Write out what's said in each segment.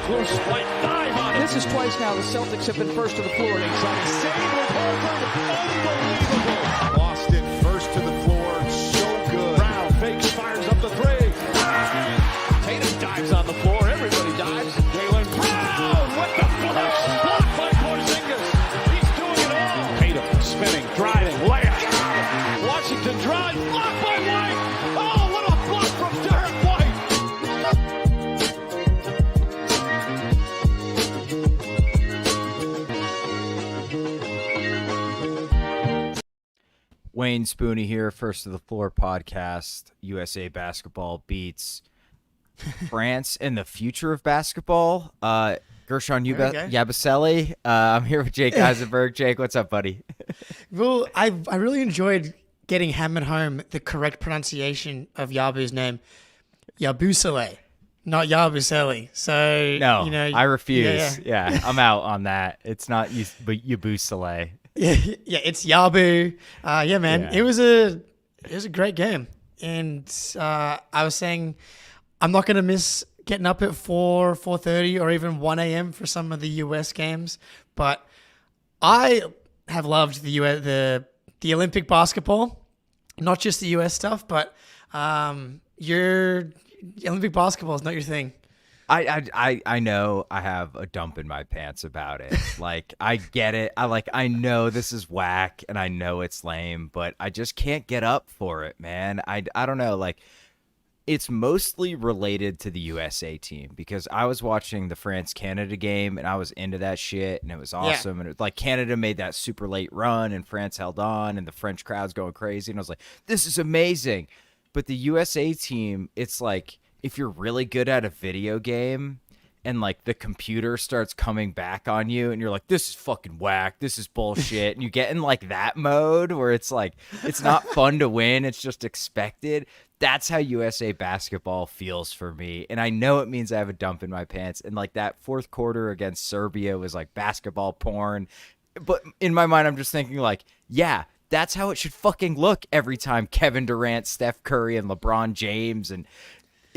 Close flight dive on it. This is twice now the Celtics have been first to the floor. They try to save with Horford. Unbelievable. Boston first to the floor. So good. Brown fakes, fires up the three. Tatum dives on the floor. Everybody dives. Jaylen Brown with the flush. Blocked by Porzingis. He's doing it all. Tatum spinning, driving, layup. Washington drives. Blocked by White. Oh, what a block from Derek White. Wayne Spooney here, First to the Floor podcast. USA basketball beats France and the future of basketball. Gershon Yabusele. I'm here with Jake Eisenberg. Jake, what's up, buddy? Well, I really enjoyed getting hammered home the correct pronunciation of Yabu's name, Yabusele, not Yabusele. So No, you know, I refuse. Yeah, I'm out on that. It's not Yabusele. Yeah, it's Yabu. Yeah, man, Yeah. it was a great game, and I was saying I'm not gonna miss getting up at 4:30 or even 1 a.m. for some of the US games, but I have loved the Olympic basketball, not just the US stuff, but your Olympic basketball is not your thing. I know I have a dump in my pants about it. Like, I get it. I know this is whack and I know it's lame, but I just can't get up for it, man. I don't know. Like, it's mostly related to the USA team because I was watching the France-Canada game and I was into that shit and it was awesome. And it, like, Canada made that super late run and France held on and the French crowd's going crazy. And I was like, this is amazing. But the USA team, it's like, if you're really good at a video game and like the computer starts coming back on you and you're like, this is fucking whack, this is bullshit, and you get in like that mode where it's like, it's not fun to win, it's just expected. That's how USA basketball feels for me. And I know it means I have a dump in my pants. And like that fourth quarter against Serbia was like basketball porn. But in my mind, I'm just thinking like, yeah, that's how it should fucking look every time Kevin Durant, Steph Curry, and LeBron James and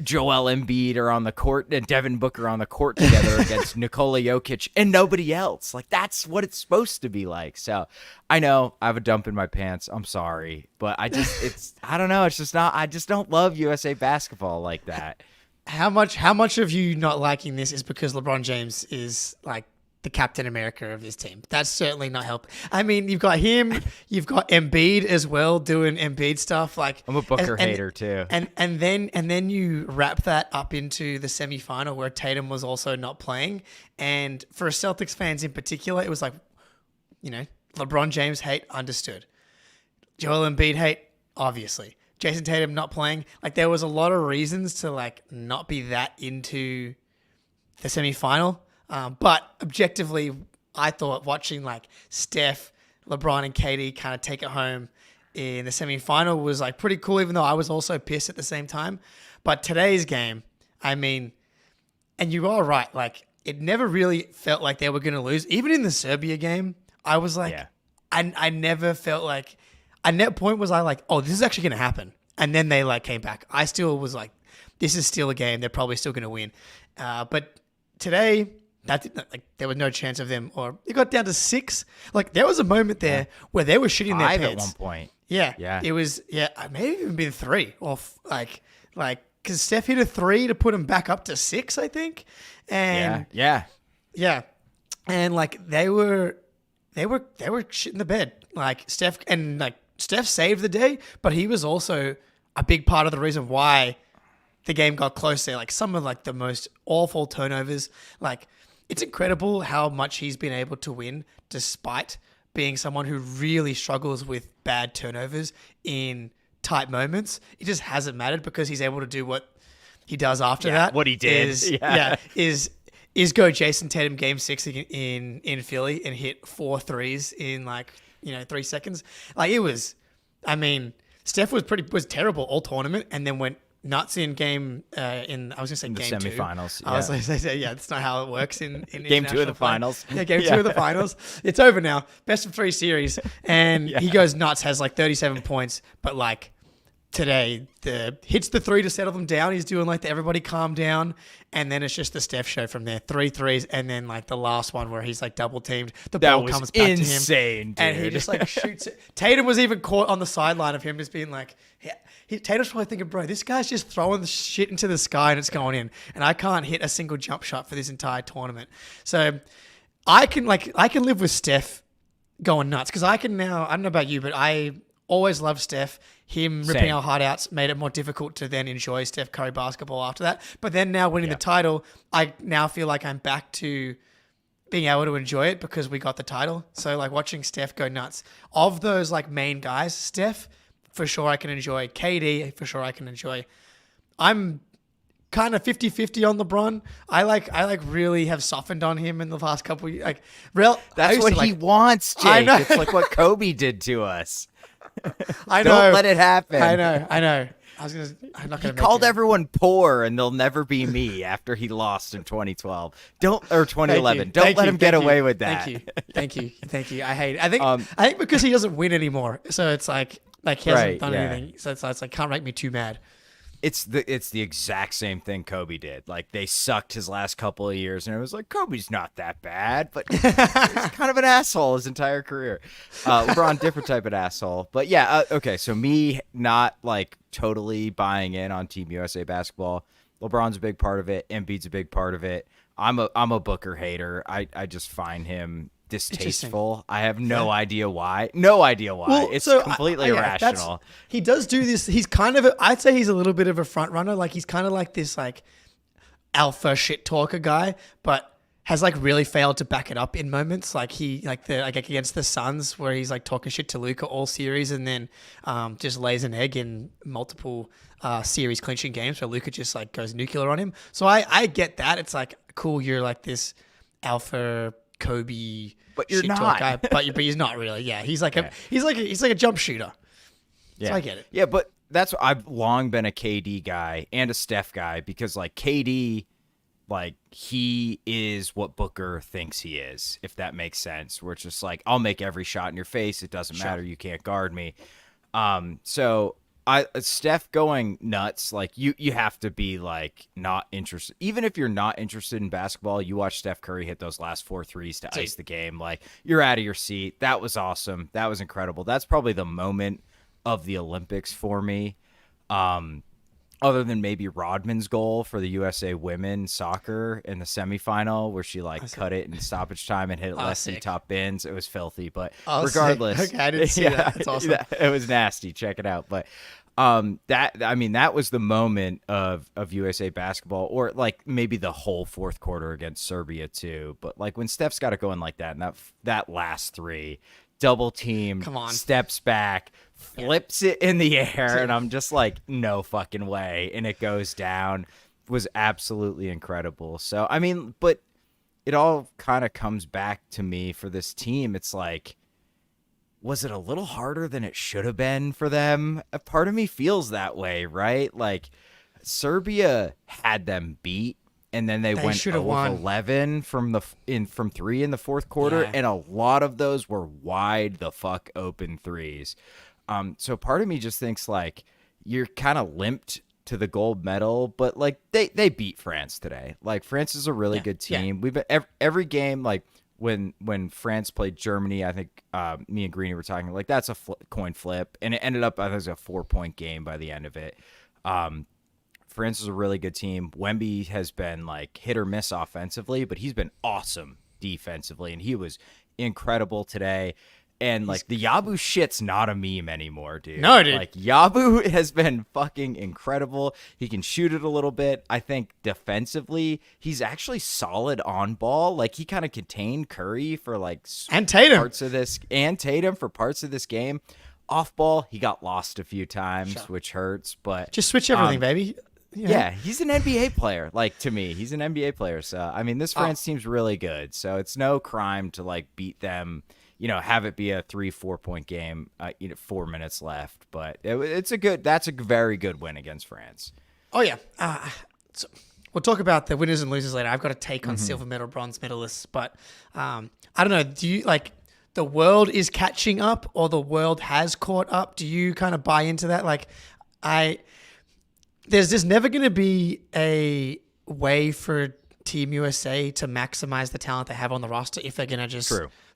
Joel Embiid are on the court and Devin Booker on the court together against Nikola Jokic and nobody else. Like, that's what it's supposed to be like. So I know I have a dump in my pants. I'm sorry, but I don't know. It's just not, I just don't love USA basketball like that. How much of you not liking this is because LeBron James is like the Captain America of this team? That's certainly not helping. I mean, you've got him, you've got Embiid as well doing Embiid stuff. Like, I'm a Booker hater too. And then you wrap that up into the semifinal where Tatum was also not playing. And for Celtics fans in particular, it was like, you know, LeBron James hate, understood. Joel Embiid hate, obviously. Jason Tatum not playing. Like, there was a lot of reasons to like not be that into the semifinal. But objectively, I thought watching like Steph, LeBron, and KD kind of take it home in the semifinal was like pretty cool, even though I was also pissed at the same time. But today's game, I mean, and you are right, like it never really felt like they were going to lose. Even in the Serbia game, I was like, I never felt like, at that point was I like, oh, this is actually going to happen. And then they like came back. I still was like, this is still a game. They're probably still going to win. But today, there was no chance of them, or it got down to 6. Like, there was a moment there where they were shitting their 5 pants. at one point. Yeah. It was, maybe even been 3 or like, because Steph hit a 3 to put him back up to 6, I think. And Yeah. And like they were shitting the bed. Like Steph saved the day, but he was also a big part of the reason why the game got close there. Like some of like the most awful turnovers. Like, it's incredible how much he's been able to win despite being someone who really struggles with bad turnovers in tight moments. It just hasn't mattered because he's able to do what he does after that. What he did. Is go Jason Tatum game 6 in Philly and hit 4 threes in 3 seconds. Like, it was, I mean, Steph was terrible all tournament and then went nuts in game in I was gonna say game semifinals. 2. I was like, that's not how it works in game 2 of the finals. Yeah, game 2 of the finals. It's over now. Best of 3 series, and he goes nuts. Has like 37 points, but like today, hits the three to settle them down. He's doing like the everybody calm down, and then it's just the Steph show from there. 3 threes, and then like the last one where he's like double teamed. The ball comes back insane, to him, dude. and he just like shoots it. Tatum was even caught on the sideline of him just being like, Tatum's probably thinking, bro, this guy's just throwing the shit into the sky and it's going in, and I can't hit a single jump shot for this entire tournament. So I can live with Steph going nuts because I can now. I don't know about you, but I always loved Steph. Him ripping our heart outs made it more difficult to then enjoy Steph Curry basketball after that. But then now winning the title, I now feel like I'm back to being able to enjoy it because we got the title. So like watching Steph go nuts. Of those like main guys, Steph, for sure I can enjoy. KD, for sure I can enjoy. I'm kind of 50-50 on LeBron. I really have softened on him in the past couple of years. That's what he wants, Jake. I know. It's like what Kobe did to us. I know. Don't let it happen. I know. I'm not He going to called everyone poor, and they'll never be me after he lost in 2012. Or 2011. Don't let him get away with that. Thank you. I hate it. I think because he doesn't win anymore, so it's like he hasn't done anything. So it's like can't make me too mad. It's the exact same thing Kobe did. Like they sucked his last couple of years, and it was like Kobe's not that bad, but he's kind of an asshole his entire career. LeBron, different type of asshole, but yeah. Okay, so me not like totally buying in on Team USA basketball. LeBron's a big part of it. Embiid's a big part of it. I'm a Booker hater. I just find him distasteful. I have no idea why. Well, it's completely irrational. He does do this. He's kind of I'd say he's a little bit of a front runner. Like he's kind of like this like alpha shit talker guy, but has like really failed to back it up in moments. Like he like against the Suns where he's like talking shit to Luka all series and then just lays an egg in multiple series clinching games where Luka just like goes nuclear on him. So I get that. It's like cool. You're like this alpha Kobe, but you're not. Guy, but he's not really. Yeah, he's like a jump shooter. Yeah, so I get it. Yeah, but that's I've long been a KD guy and a Steph guy because like KD, like he is what Booker thinks he is, if that makes sense. Where it's just like I'll make every shot in your face. It doesn't matter. You can't guard me. So Steph going nuts, like you have to be like not interested. Even if you're not interested in basketball, you watch Steph Curry hit those last 4 threes to ice the game. Like you're out of your seat. That was awesome. That was incredible. That's probably the moment of the Olympics for me. Other than maybe Rodman's goal for the USA women soccer in the semifinal where she like cut it in stoppage time and hit it lefty top bins. It was filthy, but regardless. Okay, I didn't see that. That's awesome. It was nasty. Check it out. But that was the moment of USA basketball, or like maybe the whole fourth quarter against Serbia too. But like when Steph's got it going like that, and that last three, double team, steps back, flips it in the air, and I'm just like, no fucking way, and it goes down. Was absolutely incredible. So I mean, but it all kind of comes back to me for this team. It's like, was it a little harder than it should have been for them? A part of me feels that way, right? Like Serbia had them beat, and then they went 0-11 from 3 in the fourth quarter, and a lot of those were wide the fuck open threes. So part of me just thinks like you're kind of limped to the gold medal, but like they beat France today. Like France is a really good team. We've been every game like. When France played Germany, I think me and Greeny were talking like that's a coin flip, and it ended up I think it was a 4-point game by the end of it. France is a really good team. Wemby has been like hit or miss offensively, but he's been awesome defensively, and he was incredible today. And like the Yabu shit's not a meme anymore, dude. No, dude. Like Yabu has been fucking incredible. He can shoot it a little bit. I think defensively, he's actually solid on ball. Like he kind of contained Curry for like and Tatum parts of this, and Tatum for parts of this game. Off ball, he got lost a few times, which hurts. But just switch everything, baby. Yeah, he's an NBA player. Like to me, he's an NBA player. So I mean, this France team's really good. So it's no crime to like beat them. You know, have it be a 3-4 point game, 4 minutes left. But that's a very good win against France. Oh, yeah. So we'll talk about the winners and losers later. I've got a take on silver medal, bronze medalists. But I don't know. Do you like the world is catching up or the world has caught up? Do you kind of buy into that? Like There's just never going to be a way for Team USA to maximize the talent they have on the roster if they're going to just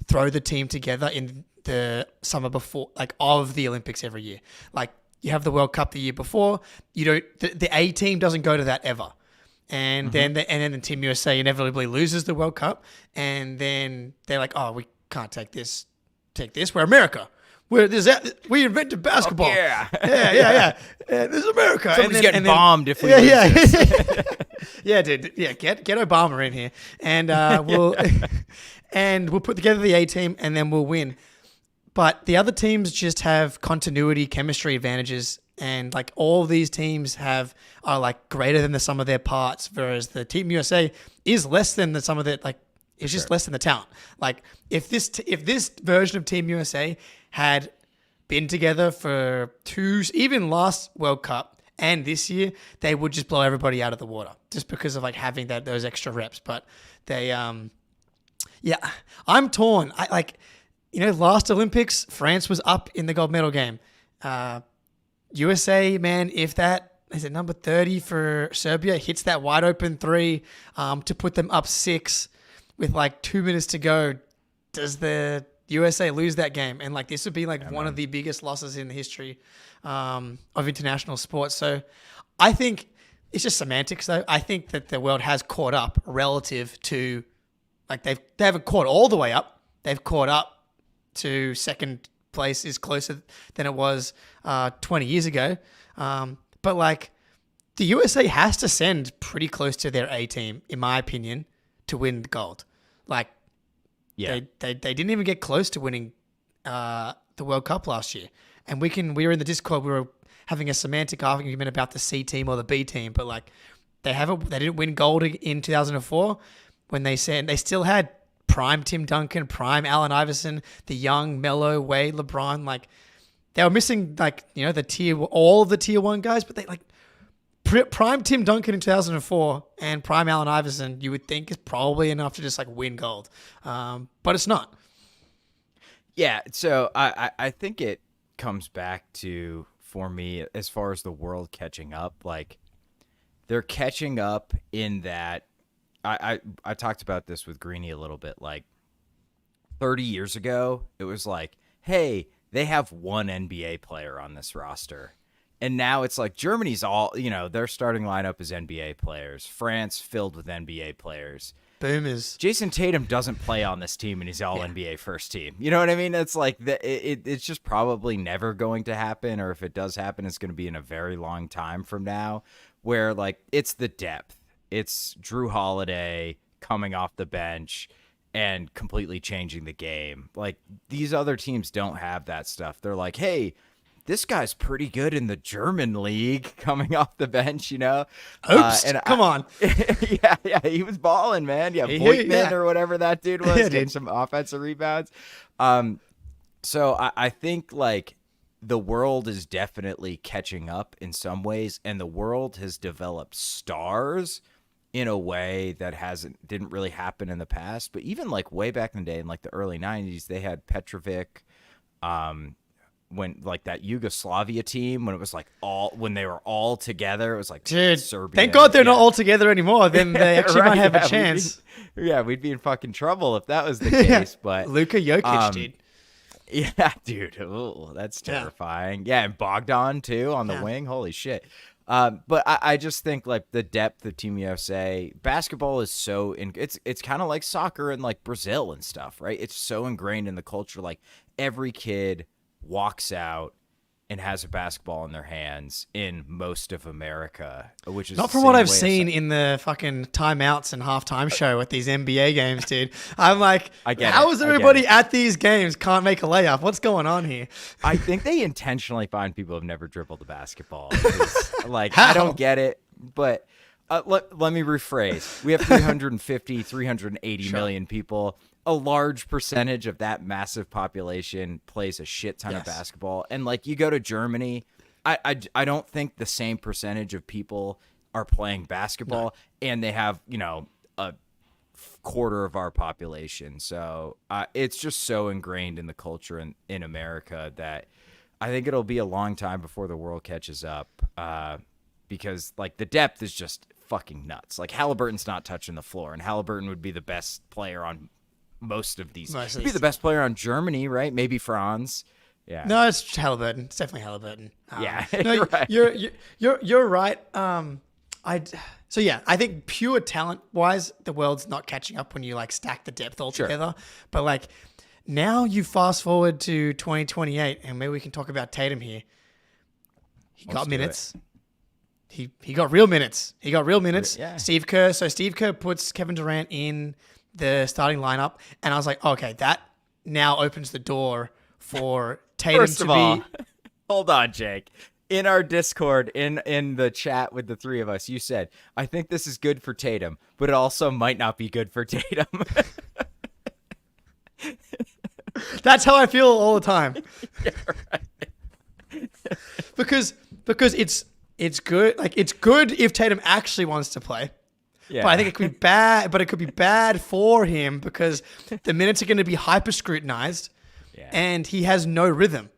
throw the team together in the summer before, like of the Olympics every year. Like you have the World Cup the year before, you don't. The A team doesn't go to that ever, and then the Team USA inevitably loses the World Cup, and then they're like, oh, we can't take this. We're America. We invented basketball. Oh, yeah. Yeah. This is America. Somebody's getting bombed if we yeah. lose this. Yeah, dude. Yeah, get Obama in here, and we'll and we'll put together the A team, and then we'll win. But the other teams just have continuity, chemistry advantages, and like all these teams are like greater than the sum of their parts, whereas the Team USA is less than the sum of their it's just less than the talent. Like if this version of Team USA had been together for even last World Cup and this year, they would just blow everybody out of the water just because of like having those extra reps. But they, I'm torn. Last Olympics, France was up in the gold medal game. USA, man, if that is it number 30 for Serbia hits that wide open three to put them up 6 with like 2 minutes to go, does the USA lose that game? And like this would be like one of the biggest losses in the history of international sports. So I think it's just semantics though. I think that the world has caught up relative to like they haven't caught all the way up. They've caught up to second place is closer than it was 20 years ago. But like the USA has to send pretty close to their A team, in my opinion, to win gold. Like, they didn't even get close to winning the World Cup last year. And we were in the Discord, we were having a semantic argument about the C team or the B team, but like they didn't win gold in 2004 when they still had prime Tim Duncan, prime Allen Iverson, the young Melo, Wade, LeBron. Like they were missing all of the tier 1 guys, but they like prime Tim Duncan in 2004 and prime Allen Iverson, you would think is probably enough to just like win gold. But it's not. Yeah. So I think it comes back to, for me, as far as the world catching up, like they're catching up in that I talked about this with Greeny a little bit. Like 30 years ago, it was like, hey, they have one NBA player on this roster. And now it's like Germany's all, their starting lineup is NBA players. France filled with NBA players. Boomers. Jason Tatum doesn't play on this team, and he's all NBA first team. You know what I mean? It's like it's just probably never going to happen, or if it does happen, it's going to be in a very long time from now, where like it's the depth. It's Drew Holiday coming off the bench and completely changing the game. Like these other teams don't have that stuff. They're like, hey, this guy's pretty good in the German league coming off the bench, Oops, come on. Yeah, he was balling, man. Yeah, Voigtman or whatever that dude was, getting some offensive rebounds. So I think like the world is definitely catching up in some ways, and the world has developed stars in a way that didn't really happen in the past. But even like way back in the day, in like the early 90s, they had Petrovic, when like that Yugoslavia team, when it was like when they were all together, it was like, dude, Serbia. Thank God they're not all together anymore. Then they actually might have a chance. We'd be in fucking trouble if that was the case. But Luka Jokic, dude. Yeah, dude. Ooh, that's terrifying. Yeah, and Bogdan too on the wing. Holy shit. But I just think like the depth of Team USA basketball is so it's kind of like soccer in like Brazil and stuff, right? It's so ingrained in the culture. Like every kid walks out and has a basketball in their hands in most of America, which is not from what I've seen in the fucking timeouts and halftime show at these NBA games, dude. I'm like, how is everybody at these games can't make a layup? What's going on here? I think they intentionally find people who've never dribbled a basketball. Like, I don't get it, but let me rephrase. We have 380 million people. A large percentage of that massive population plays a shit ton of basketball. And like you go to Germany, I don't think the same percentage of people are playing basketball, and they have, a quarter of our population. So it's just so ingrained in the culture in America that I think it'll be a long time before the world catches up because like the depth is just fucking nuts. Like Halliburton's not touching the floor, and Halliburton would be the best player on most of these. He'd be the best player on Germany, right? Maybe Franz. Yeah. No, it's Halliburton. It's definitely Halliburton. Yeah. No, right. you're right. I think pure talent wise, the world's not catching up when you like stack the depth all together. But like now you fast forward to 2028, and maybe we can talk about Tatum here. He got minutes. He got real minutes. Yeah. Steve Kerr puts Kevin Durant in the starting lineup, and I was like, okay, that now opens the door for Tatum First of all, hold on, Jake. In our Discord, in the chat with the three of us, you said, I think this is good for Tatum, but it also might not be good for Tatum. That's how I feel all the time. Yeah, right. because it's good. Like it's good if Tatum actually wants to play. Yeah. But I think it could be bad. But it could be bad for him because the minutes are going to be hyper scrutinized, and he has no rhythm.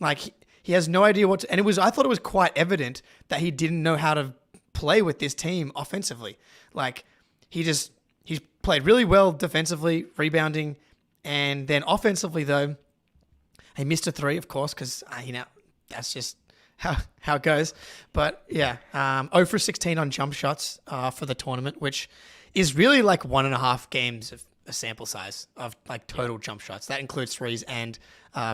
Like he has no idea what to. And I thought it was quite evident that he didn't know how to play with this team offensively. Like he's played really well defensively, rebounding, and then offensively though, he missed a three, of course, because that's just how it goes. But yeah, 0 for 16 on jump shots for the tournament, which is really like 1.5 games of a sample size of like total jump shots. That includes threes and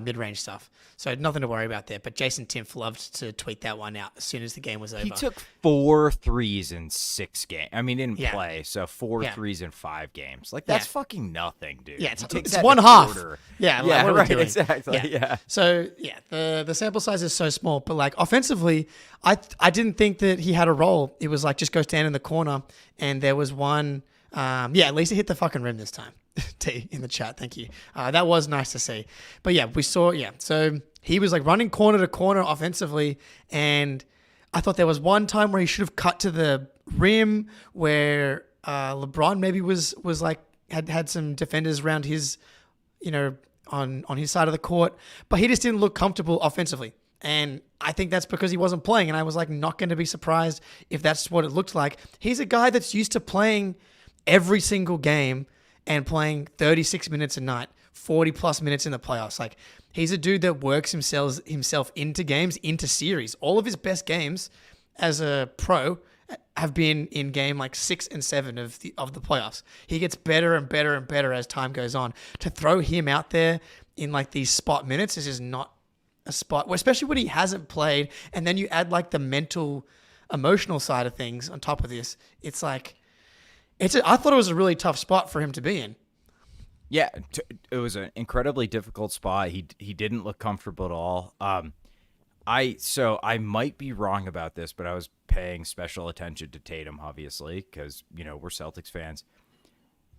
mid-range stuff. So nothing to worry about there. But Jason Timpf loved to tweet that one out as soon as the game was over. He took 4 threes in 6 games. I mean, didn't play, so 4 Yeah. threes in 5 games. Like, that's fucking nothing, dude. Yeah, it's He takes it's that one in a half. quarter. Yeah, Yeah, what are we right, doing? exactly, yeah. So yeah, the sample size is so small, but like offensively, I didn't think that he had a role. It was like just go stand in the corner, and there was one. At least he hit the fucking rim this time. T in the chat, thank you. That was nice to see. But yeah, we saw. Yeah, so he was like running corner to corner offensively, and I thought there was one time where he should have cut to the rim where LeBron maybe was like had some defenders around his, on his side of the court, but he just didn't look comfortable offensively. And I think that's because he wasn't playing. And I was like, not going to be surprised if that's what it looked like. He's a guy that's used to playing every single game and playing 36 minutes a night, 40 plus minutes in the playoffs. Like he's a dude that works himself into games, into series. All of his best games as a pro have been in game like 6 and 7 of the playoffs. He gets better and better and better as time goes on. To throw him out there in like these spot minutes is just not a spot, especially when he hasn't played. And then you add like the mental, emotional side of things on top of this. It's like, I thought it was a really tough spot for him to be in. Yeah, it was an incredibly difficult spot. He didn't look comfortable at all. I might be wrong about this, but I was paying special attention to Tatum, obviously, because we're Celtics fans.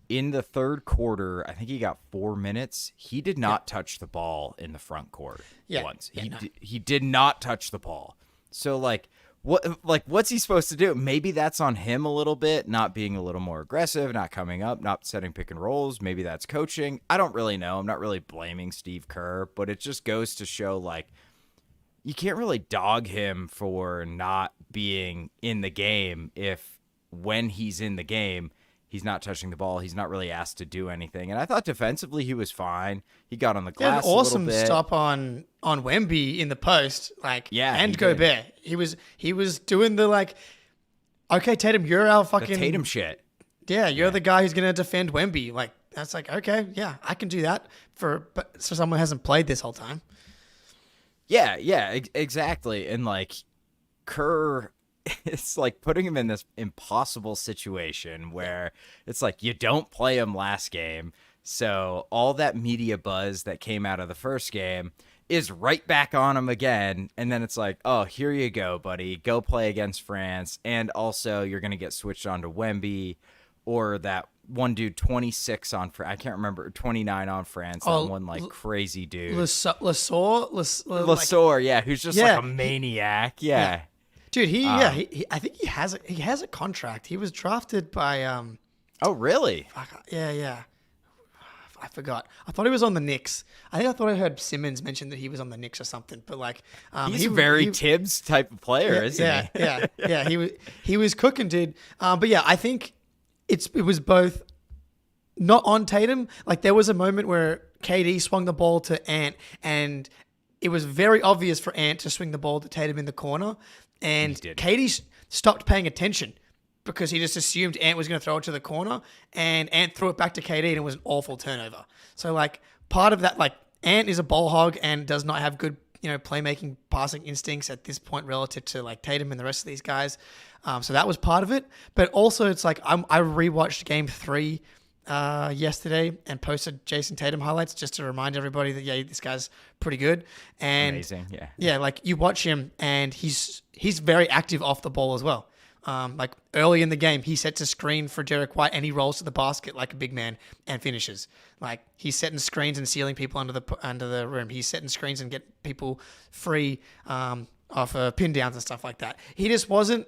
In the third quarter, I think he got 4 minutes. He did not touch the ball in the front court once. He did not touch the ball. So what's he supposed to do? Maybe that's on him a little bit, not being a little more aggressive, not coming up, not setting pick and rolls. Maybe that's coaching. I don't really know. I'm not really blaming Steve Kerr, but it just goes to show like you can't really dog him for not being in the game if when he's in the game, he's not touching the ball. He's not really asked to do anything. And I thought defensively he was fine. He got on the glass an awesome a little bit. stop on Wemby in the post, and he Gobert. He was doing the like, okay, Tatum, you're our fucking The Tatum shit. Yeah, you're the guy who's gonna defend Wemby. Like that's like, okay, yeah, I can do that for someone who hasn't played this whole time. Yeah, exactly. And like Kerr, it's like putting him in this impossible situation where it's like you don't play him last game. So all that media buzz that came out of the first game is right back on him again. And then it's like, oh, here you go, buddy. Go play against France. And also you're going to get switched on to Wemby or that one dude 26 on I can't remember, 29 on France. That one like crazy dude. Lasor, yeah, who's just like a maniac. Yeah. Dude, I think he has a contract. He was drafted by Oh, really? Yeah. I forgot. I thought he was on the Knicks. I thought I heard Simmons mention that he was on the Knicks or something. But like, he's a very Tibbs type of player, isn't he? Yeah. He was cooking, dude. But yeah, I think it was both not on Tatum. Like there was a moment where KD swung the ball to Ant, and it was very obvious for Ant to swing the ball to Tatum in the corner, and KD stopped paying attention because he just assumed Ant was going to throw it to the corner, and Ant threw it back to KD, and it was an awful turnover. So like part of that, like Ant is a ball hog and does not have good, playmaking, passing instincts at this point relative to like Tatum and the rest of these guys. So that was part of it, but also it's like I rewatched Game 3 yesterday and posted Jason Tatum highlights just to remind everybody that this guy's pretty good. And amazing, like you watch him and he's very active off the ball as well. Like early in the game, he sets a screen for Derek White and he rolls to the basket like a big man and finishes. Like he's setting screens and sealing people under the rim. He's setting screens and get people free off pin downs and stuff like that. He just wasn't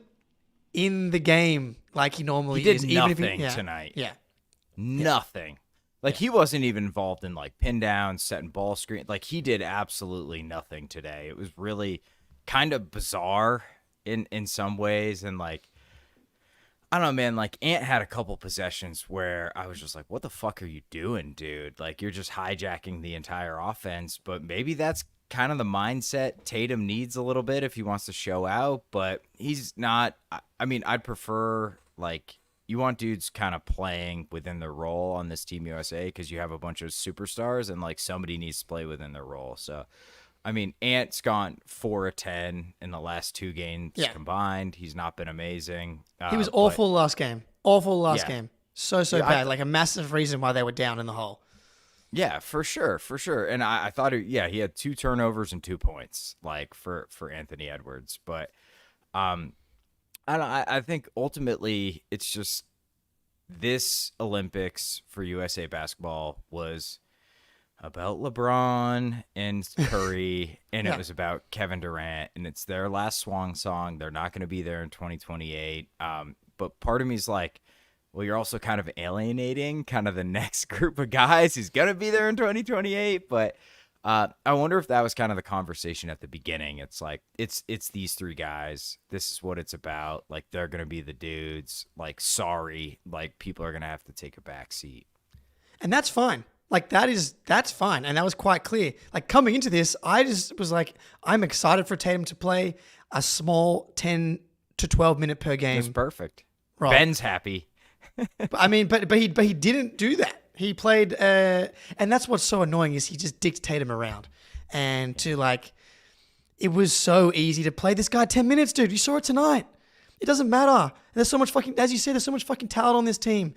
in the game like he normally did is. Nothing tonight. Yeah. Nothing. Like he wasn't even involved in like pin downs, setting ball screen. Like he did absolutely nothing today. It was really kind of bizarre in some ways. And like, I don't know, man, like Ant had a couple possessions where I was just like, what the fuck are you doing, dude? Like you're just hijacking the entire offense. But maybe that's kind of the mindset Tatum needs a little bit if he wants to show out, but he's not. I mean, I'd prefer like, you want dudes kind of playing within their role on this Team USA because you have a bunch of superstars and like somebody needs to play within their role. So, I mean, Ant's gone 4 of 10 in the last 2 games combined. He's not been amazing. He was awful last game. Awful last game. So bad. Like a massive reason why they were down in the hole. Yeah, for sure. And I thought, he had 2 turnovers and 2 points like for Anthony Edwards. But I think ultimately it's just this Olympics for USA basketball was about LeBron and Curry, and it was about Kevin Durant, and it's their last swan song. They're not going to be there in 2028. But part of me is like, well, you're also kind of alienating kind of the next group of guys who's going to be there in 2028. But I wonder if that was kind of the conversation at the beginning. It's like, it's these 3 guys. This is what it's about. Like, they're going to be the dudes. Like, sorry. Like, people are going to have to take a back seat. And that's fine. Like, that's fine. And that was quite clear. Like, coming into this, I just was like, I'm excited for Tatum to play a small 10 to 12 minute per game. It's perfect. Right. Ben's happy. but he didn't do that. He played, and that's what's so annoying is he just dictated him around. And to like, it was so easy to play this guy 10 minutes, dude. You saw it tonight. It doesn't matter. There's so much fucking, as you said, there's so much fucking talent on this team.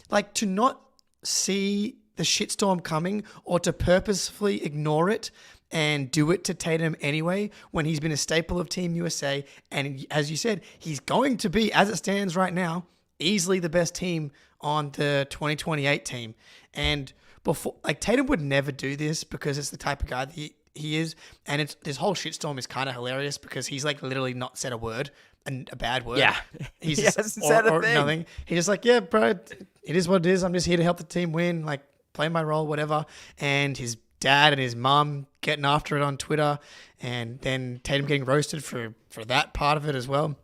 Like to not see the shitstorm coming or to purposefully ignore it and do it to Tatum anyway when he's been a staple of Team USA. And as you said, he's going to be, as it stands right now, easily the best team on the 2028 team. And before, like Tatum would never do this because it's the type of guy that he is. And it's this whole shitstorm is kind of hilarious because he's like literally not said a word, and a bad word. Yeah. He's he just, hasn't said a thing. Nothing. He's just like, yeah, bro, it is what it is. I'm just here to help the team win, like play my role, whatever. And his dad and his mum getting after it on Twitter, and then Tatum getting roasted for that part of it as well,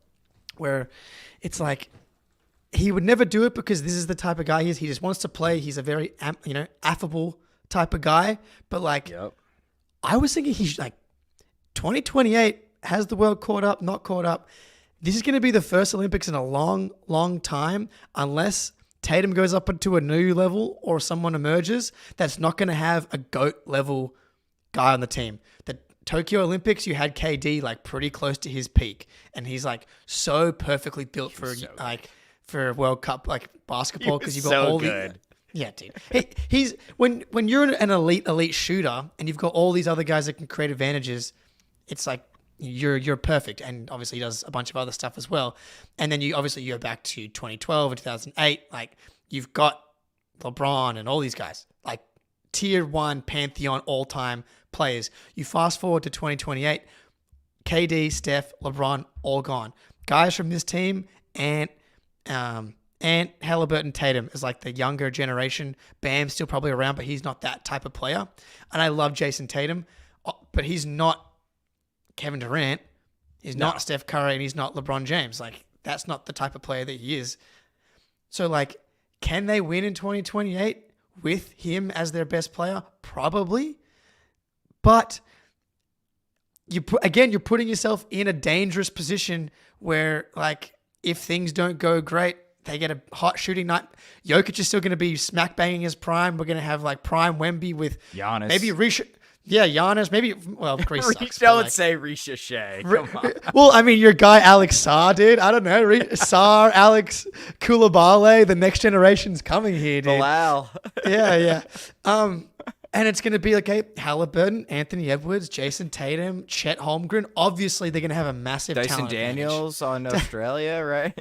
where it's like, he would never do it because this is the type of guy he is. He just wants to play. He's a very, affable type of guy. But like, I was thinking he's like 2028 has the world caught up, not caught up. This is going to be the first Olympics in a long, long time, unless Tatum goes up into a new level or someone emerges that's not going to have a GOAT level guy on the team. The Tokyo Olympics, you had KD like pretty close to his peak, and he's like so perfectly built for for World Cup like basketball because you've got all the dude. He's when you're an elite shooter and you've got all these other guys that can create advantages, it's like you're perfect. And obviously he does a bunch of other stuff as well. And then you go back to 2012 and 2008, like you've got LeBron and all these guys, like tier 1 pantheon all-time players. You fast forward to 2028, KD, Steph, LeBron, all gone. Guys from this team, and Ant, Halliburton, Tatum is like the younger generation. Bam's still probably around, but he's not that type of player. And I love Jason Tatum, but he's not Kevin Durant. He's not Steph Curry, and he's not LeBron James. Like, that's not the type of player that he is. So, like, can they win in 2028 with him as their best player? Probably. But you're putting yourself in a dangerous position where, like, if things don't go great, they get a hot shooting night. Jokic is still going to be smack banging his prime. We're going to have like prime Wemby with Giannis. Maybe Risha. Yeah, Giannis. Maybe, well, Greece sucks. Don't say Risha Shea. Come on. Well, I mean, your guy Alex Sarr, dude. I don't know. Sarr, Alex Coulibaly. The next generation's coming here, dude. Bilal. Yeah. And it's going to be like Halliburton, Anthony Edwards, Jason Tatum, Chet Holmgren. Obviously, they're going to have a massive Dyson talent Daniels on Australia, right?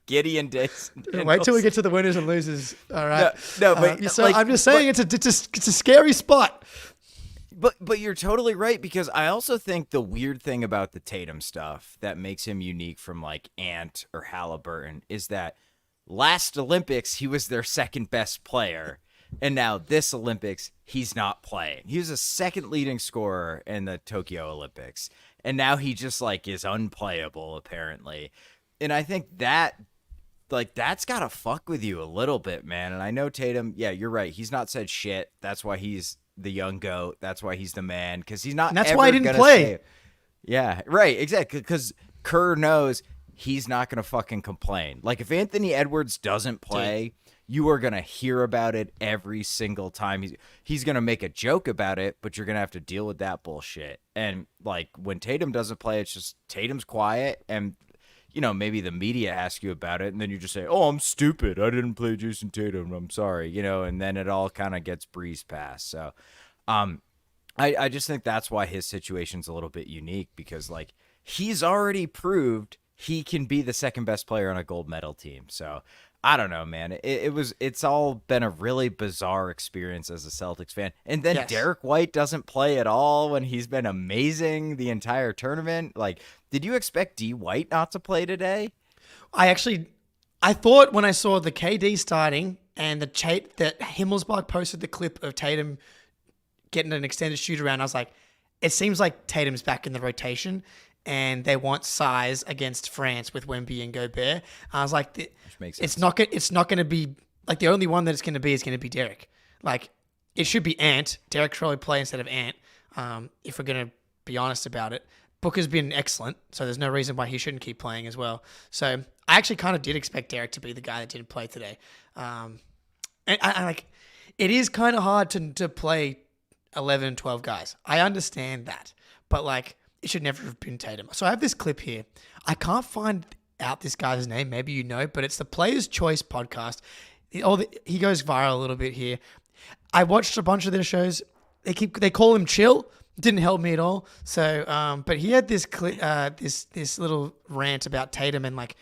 Gideon Dyson Daniels. Wait till we get to the winners and losers. All right. No, but so I'm just saying it's a scary spot. But you're totally right, because I also think the weird thing about the Tatum stuff that makes him unique from like Ant or Halliburton is that last Olympics he was their second best player. And now this Olympics, he's not playing. He was a second leading scorer in the Tokyo Olympics. And now he just like is unplayable, apparently. And I think that that's got to fuck with you a little bit, man. And I know Tatum, yeah, you're right. He's not said shit. That's why he's the young GOAT. That's why he's the man. Because he's not. And that's ever why he didn't gonna play. Yeah, right. Exactly. Because Kerr knows he's not going to fucking complain. Like if Anthony Edwards doesn't play, you are going to hear about it every single time. He's going to make a joke about it, but you're going to have to deal with that bullshit. And like when Tatum doesn't play, it's just Tatum's quiet, and you know, maybe the media ask you about it, and then you just say, "Oh, I'm stupid. I didn't play Jason Tatum. I'm sorry." You know, and then it all kind of gets breezed past. So, I just think that's why his situation's a little bit unique, because like he's already proved he can be the second best player on a gold medal team. So I don't know, man. It's all been a really bizarre experience as a Celtics fan. And then Derek White doesn't play at all when he's been amazing the entire tournament. Like, did you expect D White not to play today? I thought when I saw the KD starting and that Himmelsbach posted the clip of Tatum getting an extended shoot around, I was like, it seems like Tatum's back in the rotation and they want size against France with Wemby and Gobert. I was like, Which makes sense. It's not going to be like the only one that it's going to be is going to be Derek. Like it should be Ant. Derek should probably play instead of Ant. If we're going to be honest about it, Booker's been excellent, so there's no reason why he shouldn't keep playing as well. So I actually kind of did expect Derek to be the guy that didn't play today. And I like, it is kind of hard to play 11 and 12 guys. I understand that, but like, it should never have been Tatum. So I have this clip here. I can't find out this guy's name. Maybe you know, but it's the Player's Choice podcast. He goes viral a little bit here. I watched a bunch of their shows. They call him Chill. Didn't help me at all. So, but he had this this little rant about Tatum and like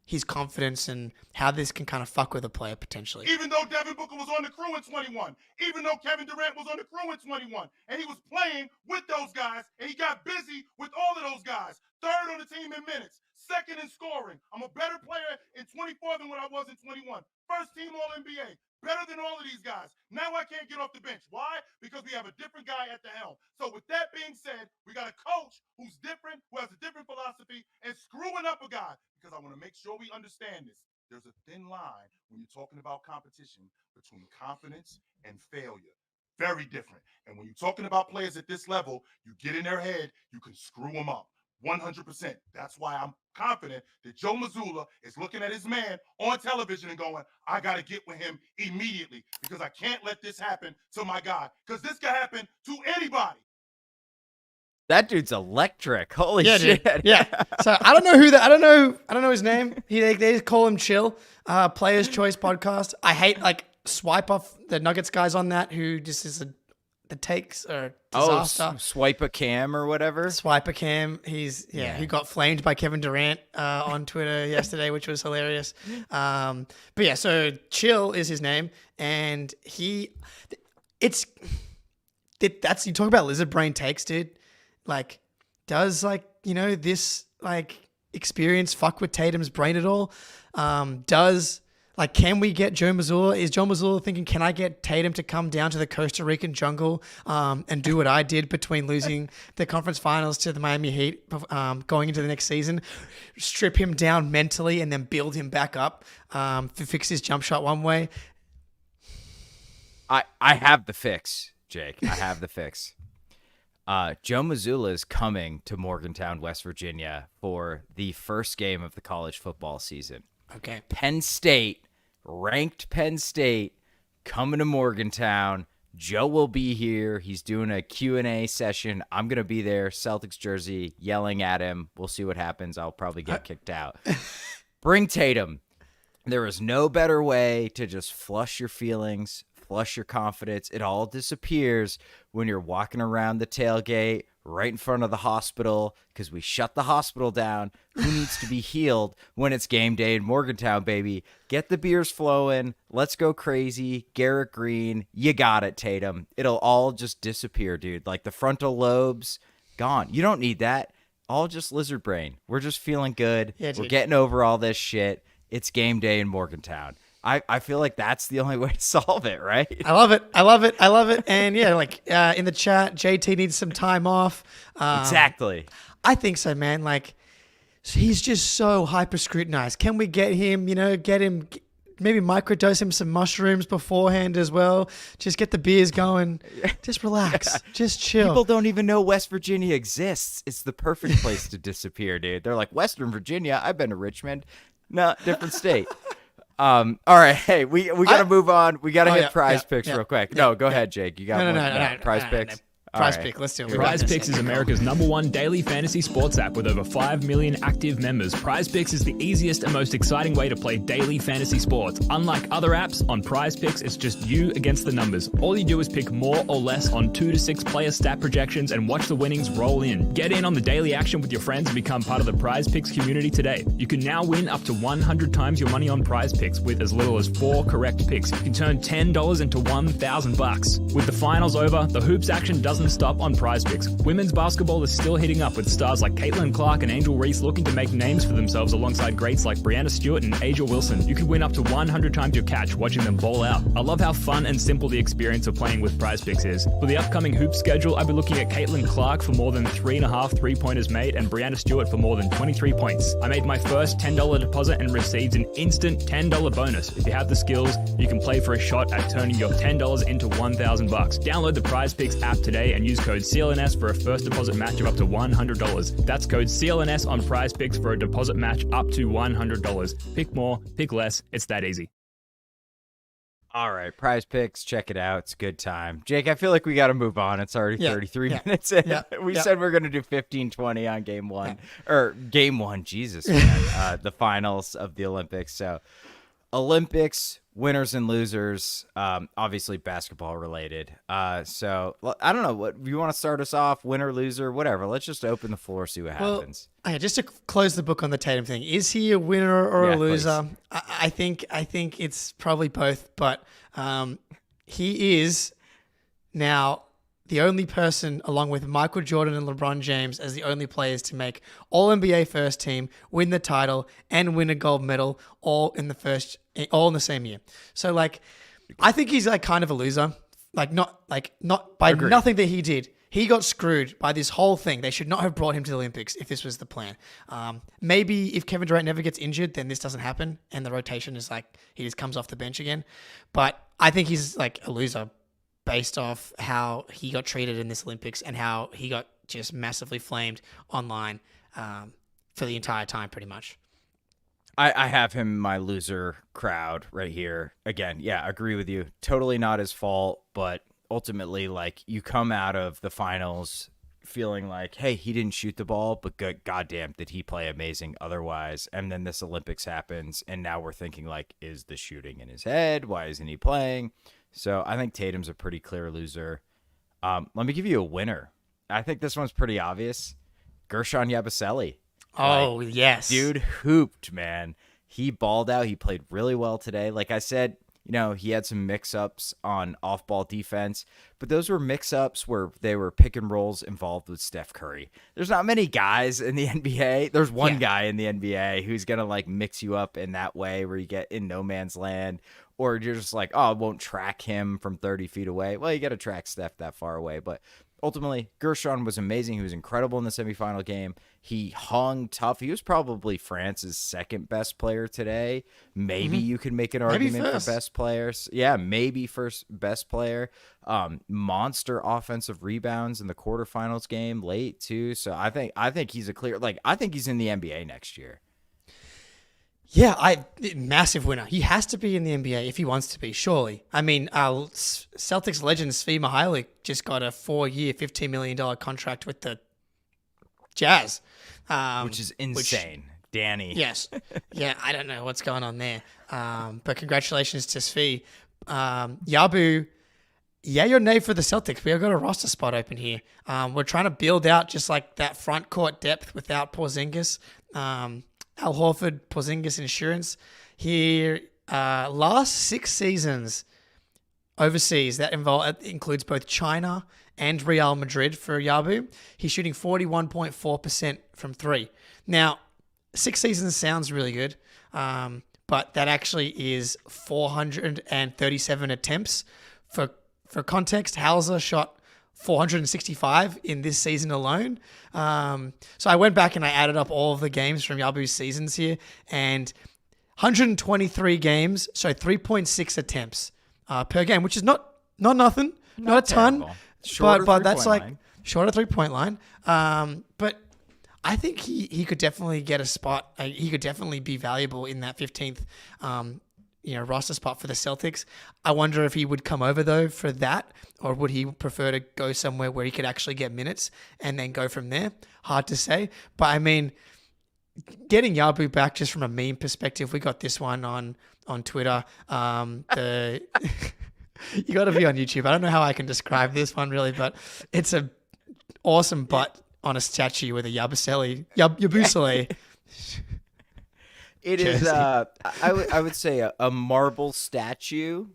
his confidence and how this can kind of fuck with a player potentially. Even though Devin Booker was on the crew in 21, even though Kevin Durant was on the crew in 21, and he was playing with those guys, and he got busy with all of those guys. Third on the team in minutes, second in scoring. I'm a better player in 24 than what I was in 21. First team All-NBA. Better than all of these guys. Now I can't get off the bench. Why? Because we have a different guy at the helm. So with that being said, we got a coach who's different, who has a different philosophy, and screwing up a guy. Because I want to make sure we understand this. There's a thin line when you're talking about competition between confidence and failure. Very different. And when you're talking about players at this level, you get in their head, you can screw them up. 100%. That's why I'm confident that Joe Mazzulla is looking at his man on television and going, I got to get with him immediately because I can't let this happen to my guy, because this can happen to anybody. That dude's electric. Holy shit. Dude. Yeah. So I don't know I don't know his name. They just call him Chill. Player's Choice podcast. I hate like swipe off the Nuggets guys on that who just is the takes or disaster. Swipe a cam or whatever. Swipe a cam. He got flamed by Kevin Durant on Twitter yesterday, which was hilarious. But yeah, so Chill is his name, and that's you talk about lizard brain takes, dude. Like, does this like experience fuck with Tatum's brain at all? Can we get Joe Mazzulla? Is Joe Mazzulla thinking, can I get Tatum to come down to the Costa Rican jungle and do what I did between losing the conference finals to the Miami Heat going into the next season, strip him down mentally and then build him back up to fix his jump shot one way? I have the fix, Jake. I have the fix. Joe Mazzulla is coming to Morgantown, West Virginia for the first game of the college football season. Okay. Penn State, ranked Penn State, coming to Morgantown. Joe will be here. He's doing a Q&A session. I'm going to be there, Celtics jersey, yelling at him. We'll see what happens. I'll probably get kicked out. Bring Tatum. There is no better way to just flush your feelings, flush your confidence. It all disappears when you're walking around the tailgate right in front of the hospital because we shut the hospital down. Who needs to be healed when it's game day in Morgantown, baby? Get the beers flowing. Let's go crazy. Garrett Green, you got it, Tatum. It'll all just disappear, dude. Like the frontal lobes, gone. You don't need that. All just lizard brain. We're just feeling good. Yeah, we're getting over all this shit. It's game day in Morgantown. I feel like that's the only way to solve it, right? I love it. And yeah, in the chat, JT needs some time off. Exactly. I think so, man. Like, he's just so hyper scrutinized. Can we get him, maybe microdose him some mushrooms beforehand as well? Just get the beers going. Just relax. Just chill. People don't even know West Virginia exists. It's the perfect place to disappear, dude. They're like, Western Virginia? I've been to Richmond. No, different state. All right, hey, we got to move on. We got to hit prize picks real quick. No, go ahead, Jake. You got one. Prize picks. Prize pick. Let's do it. Prize Picks is America's #1 daily fantasy sports app with over 5 million active members. Prize Picks is the easiest and most exciting way to play daily fantasy sports. Unlike other apps, on Prize Picks, it's just you against the numbers. All you do is pick more or less on 2 to 6 player stat projections and watch the winnings roll in. Get in on the daily action with your friends and become part of the Prize Picks community today. You can now win up to 100 times your money on Prize Picks with as little as 4 correct picks. You can turn $10 into $1,000. With the finals over, the hoops action doesn't stop on Prize Picks. Women's basketball is still heating up with stars like Caitlin Clark and Angel Reese looking to make names for themselves alongside greats like Brianna Stewart and Asia Wilson. You could win up to 100 times your catch watching them ball out. I love how fun and simple the experience of playing with Prize Picks is. For the upcoming hoop schedule, I'll be looking at Caitlin Clark for more than 3.5 3-pointers made and Brianna Stewart for more than 23 points. I made my first $10 deposit and received an instant $10 bonus. If you have the skills, you can play for a shot at turning your $10 into $1,000. Download the Prize Picks app today and use code CLNS for a first deposit match of up to $100. That's code CLNS on Prize Picks for a deposit match up to $100. Pick more, pick less. It's that easy. All right, Prize Picks, check it out. It's a good time. Jake, I feel like we got to move on. It's already 33 minutes in. We said we're going to do 15-20 on game one. Or game one, Jesus, man. The finals of the Olympics. So Olympics, winners and losers, obviously basketball related. So I don't know, what you want to start us off, winner, loser, whatever. Let's just open the floor, see what happens. Okay, just to close the book on the Tatum thing, is he a winner or a loser? Please. I think it's probably both, but he is now the only person, along with Michael Jordan and LeBron James, as the only players to make All-NBA first team, win the title, and win a gold medal all in the same year. So, I think he's kind of a loser. Not by Agreed. nothing that he did. He got screwed by this whole thing. They should not have brought him to the Olympics if this was the plan. Maybe if Kevin Durant never gets injured, then this doesn't happen, and the rotation is he just comes off the bench again. But I think he's a loser, based off how he got treated in this Olympics and how he got just massively flamed online for the entire time, pretty much. I have him in my loser crowd right here. Again, yeah, agree with you. Totally not his fault, but ultimately, you come out of the finals feeling like, hey, he didn't shoot the ball, but goddamn, did he play amazing otherwise? And then this Olympics happens, and now we're thinking, is the shooting in his head? Why isn't he playing? So I think Tatum's a pretty clear loser. Let me give you a winner. I think this one's pretty obvious. Gershon Yabusele. Oh, yes. Dude hooped, man. He balled out. He played really well today. Like I said, he had some mix-ups on off-ball defense, but those were mix-ups where they were pick and rolls involved with Steph Curry. There's not many guys in the NBA. There's one guy in the NBA who's going to like mix you up in that way where you get in no man's land, or you're just like, oh, I won't track him from 30 feet away. Well, you got to track Steph that far away, but ultimately, Gershon was amazing. He was incredible in the semifinal game. He hung tough. He was probably France's second best player today. Maybe you could make an argument for best players. Yeah, maybe first best player. Monster offensive rebounds in the quarterfinals game late too. So I think he's a clear, I think he's in the NBA next year. Yeah, massive winner. He has to be in the NBA if he wants to be, surely. I mean, Celtics legend Svi Mihajlovic just got a 4-year, $15 million contract with the Jazz. Which is insane. Danny. Yes. Yeah, I don't know what's going on there. But congratulations to Svi. Yabu, your name for the Celtics. We've got a roster spot open here. We're trying to build out just like that front court depth without Porzingis. Al Horford, Porzingis insurance. Here, last 6 seasons overseas, that includes both China and Real Madrid for Yabu. He's shooting 41.4% from 3. Now, 6 seasons sounds really good, but that actually is 437 attempts. For context, Hauser shot 465 in this season alone. So I went back and I added up all of the games from Yabu's seasons here, and 123 games, so 3.6 attempts per game, which is not nothing, not a ton, but that's like short of 3-point line. But I think he could definitely get a spot. He could definitely be valuable in that 15th roster spot for the Celtics. I wonder if he would come over though for that, or would he prefer to go somewhere where he could actually get minutes and then go from there? Hard to say. But I mean, getting Yabu back just from a meme perspective, we got this one on Twitter. You got to be on YouTube. I don't know how I can describe this one really, but it's a awesome butt on a statue with a Yabusele. It is, I would say, a marble statue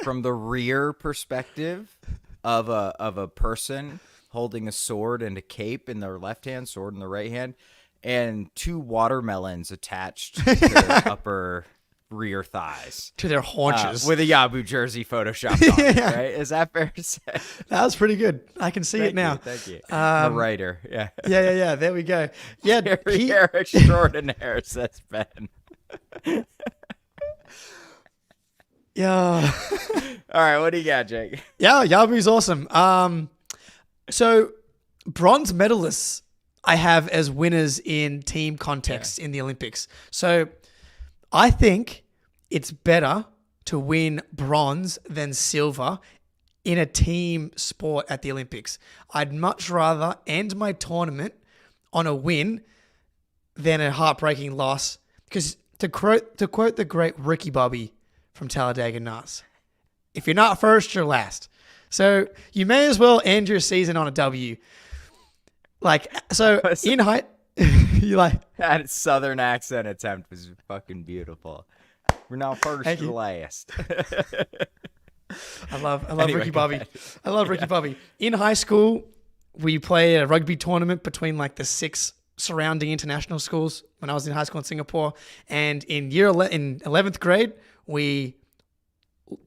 from the rear perspective of a person holding a sword and a cape in their left hand, sword in the right hand, and 2 watermelons attached to their upper rear thighs. To their haunches. With a Yabu jersey photoshopped on it, right? Is that fair to say? That was pretty good. I can see it now. Thank you. The writer, yeah. Yeah. There we go. Yeah, Carrier extraordinaire, says Ben. Yeah. All right, what do you got, Jake? Yeah, Yabu's awesome. So bronze medalists I have as winners in team contests in the Olympics. So I think it's better to win bronze than silver in a team sport at the Olympics. I'd much rather end my tournament on a win than a heartbreaking loss. Because to quote the great Ricky Bobby from Talladega Nights, if you're not first, you're last. So you may as well end your season on a W. In height, you that southern accent attempt was fucking beautiful. We're not first or last. I love Ricky Bobby. I love Ricky Bobby. In high school, we played a rugby tournament between the 6 surrounding international schools when I was in high school in Singapore. And in 11th grade, we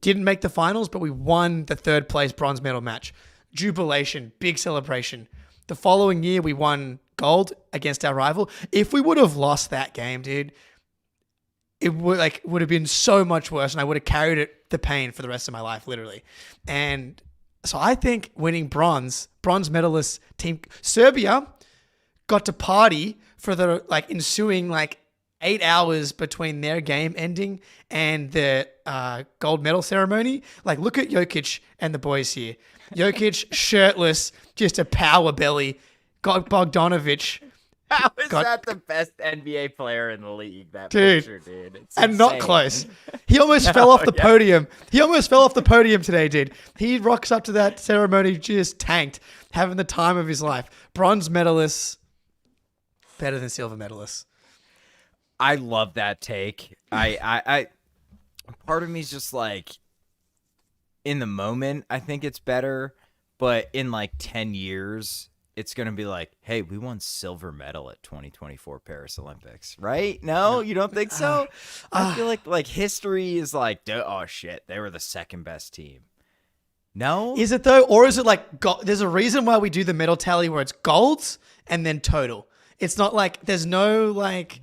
didn't make the finals, but we won the 3rd place bronze medal match. Jubilation, big celebration. The following year, we won gold against our rival. If we would have lost that game, dude, it would have been so much worse, and I would have carried the pain for the rest of my life, literally. And so I think winning bronze medalist team, Serbia got to party for the ensuing 8 hours between their game ending and the gold medal ceremony. Look at Jokic and the boys here. Jokic shirtless, just a power belly. Got Bogdanovic. How is that the best NBA player in the league? That dude, picture, dude. It's and insane. Not close. He almost fell off the podium. He almost fell off the podium today, dude. He rocks up to that ceremony just tanked, having the time of his life. Bronze medalists, better than silver medalists. I love that take. I part of me is just like, in the moment, I think it's better, but in like 10 years, it's going to be like, hey, we won silver medal at 2024 Paris Olympics, right? No, you don't think so? I feel like history is like, oh shit, they were the second best team. No? Is it though? Or is it like, there's a reason why we do the medal tally where it's golds and then total. It's not like, there's no like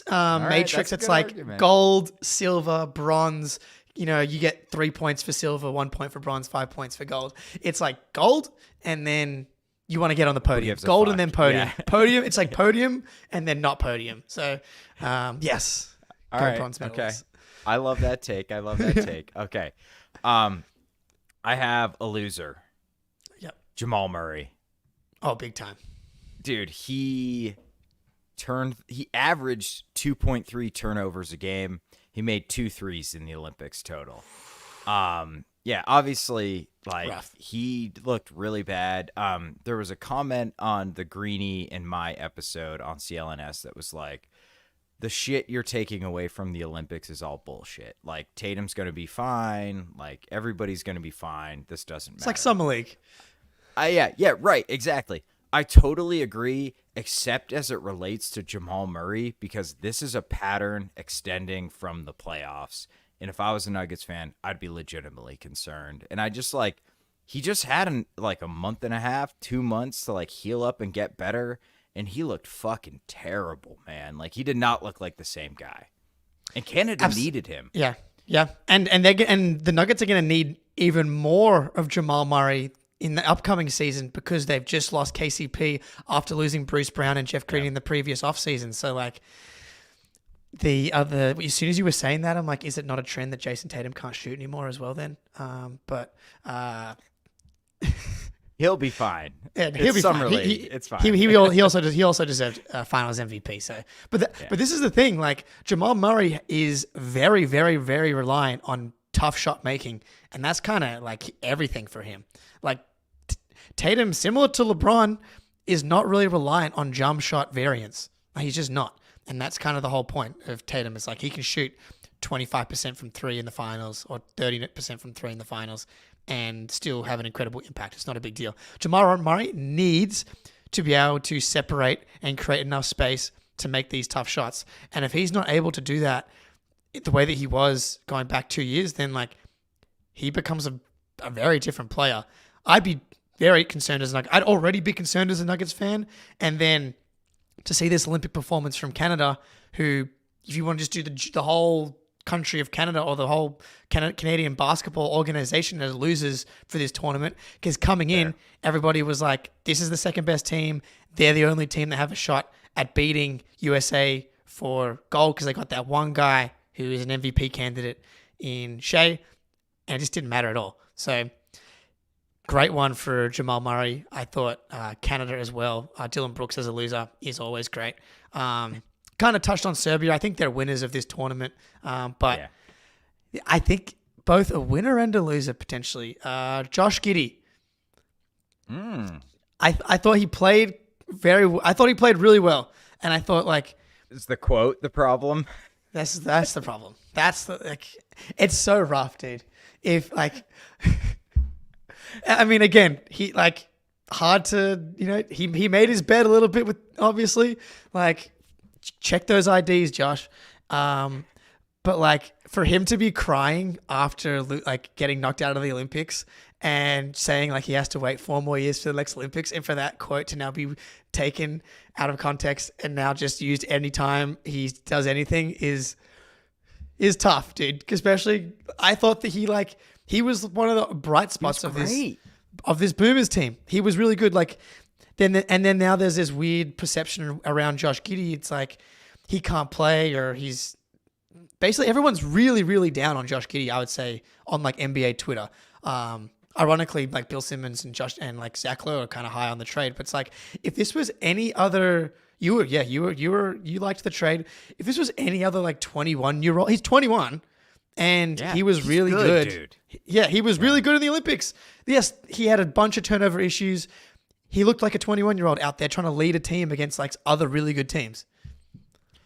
matrix. It's like argument. gold, silver, bronze. You know, you get 3 points for silver, 1 point for bronze, 5 points for gold. It's like gold and then you want to get on the podium. gives a Gold fuck? and then podium. Yeah. Podium, it's like podium and then not podium. So, yes. All Go right. bronze medals. Okay. I love that take. Okay. I have a loser. Yep. Jamal Murray. Oh, big time. Dude, he averaged 2.3 turnovers a game. He made 2 threes in the Olympics total. Yeah, obviously, like, Rough. he looked really bad. There was a comment on the Greeny and my episode on CLNS that was like, the shit you're taking away from the Olympics is all bullshit. Like, Tatum's going to be fine. Like, everybody's going to be fine. This doesn't matter. It's like Summer League. Yeah, right, exactly. I totally agree, except as it relates to Jamal Murray, because this is a pattern extending from the playoffs. And if I was a Nuggets fan, I'd be legitimately concerned. And I just he just had a month and a half, 2 months to like heal up and get better. And he looked fucking terrible, man. Like, he did not look like the same guy. And Canada needed him. Yeah. And the Nuggets are going to need even more of Jamal Murray in the upcoming season because they've just lost KCP after losing Bruce Brown and Jeff Green in the previous offseason. So, like, as soon as you were saying that, I'm like, is it not a trend that Jason Tatum can't shoot anymore as well then? He'll be fine. Yeah, he'll be summer fine. league. It's fine. He also deserved Finals MVP. So, but this is the thing. Like, Jamal Murray is very, very, very reliant on tough shot making, and that's kind of like everything for him. Like, Tatum, similar to LeBron, is not really reliant on jump shot variance. He's just not, and that's kind of the whole point of Tatum. Is like he can shoot 25% from 3 in the finals or 30% from 3 in the finals and still have an incredible impact. It's not a big deal. Jamal Murray needs to be able to separate and create enough space to make these tough shots. And if he's not able to do that the way that he was going back 2 years, then like he becomes a very different player. I'd be very concerned I'd already be concerned as a Nuggets fan. And then to see this Olympic performance from Canada, who, if you want to just do the whole country of Canada or the whole Canadian basketball organization as losers for this tournament, because coming in, everybody was like, this is the second best team. They're the only team that have a shot at beating USA for gold because they got that one guy who is an MVP candidate in Shea, and it just didn't matter at all. So great one for Jamal Murray. I thought Canada as well. Dylan Brooks as a loser is always great. Kind of touched on Serbia. I think they're winners of this tournament. But I think both a winner and a loser potentially. Josh Giddey. I thought he played really well. And I thought, like, Is the quote the problem? that's the problem. It's so rough, dude. If like I mean, again, he like hard to, he made his bed a little bit with, obviously, like, check those IDs, Josh. But like for him to be crying after like getting knocked out of the Olympics and saying like he has to wait 4 more years for the next Olympics, and for that quote to now be taken out of context and now just used anytime he does anything is tough, dude. Especially, I thought that he was one of the bright spots of this Boomers team. He was really good. Like then now there's this weird perception around Josh Giddey. It's like he can't play, or he's basically everyone's really, really down on Josh Giddey, I would say, on like NBA Twitter. Ironically, like Bill Simmons and Josh and like Zach Lowe are kind of high on the trade. But it's like, if this was any other, you liked the trade. If this was any other like 21-year-old, he's 21. And he was really good. Dude. Yeah, he was really good in the Olympics. Yes, he had a bunch of turnover issues. He looked like a 21-year-old out there trying to lead a team against like other really good teams.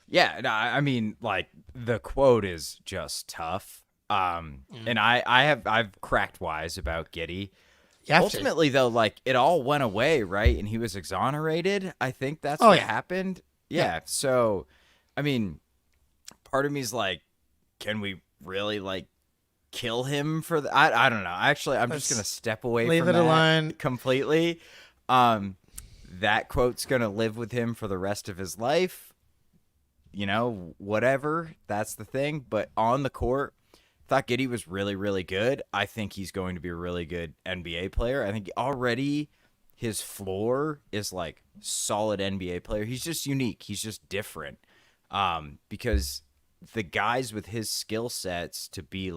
Yeah, no, I mean, like, the quote is just tough. And I've cracked wise about Giddey. You have Ultimately, though, like it all went away, right? And he was exonerated. I think that's Oh, what yeah. happened. Yeah. So, I mean, part of me is like, can we really like kill him for the? I don't know. Actually, I'm just gonna step away. Leave from it that alone completely. That quote's gonna live with him for the rest of his life. You know, whatever. That's the thing. But on the court, thought Giddey was really, really good. I think he's going to be a really good NBA player. I think already his floor is like solid NBA player. He's just unique. He's just different. Because the guys with his skill sets to be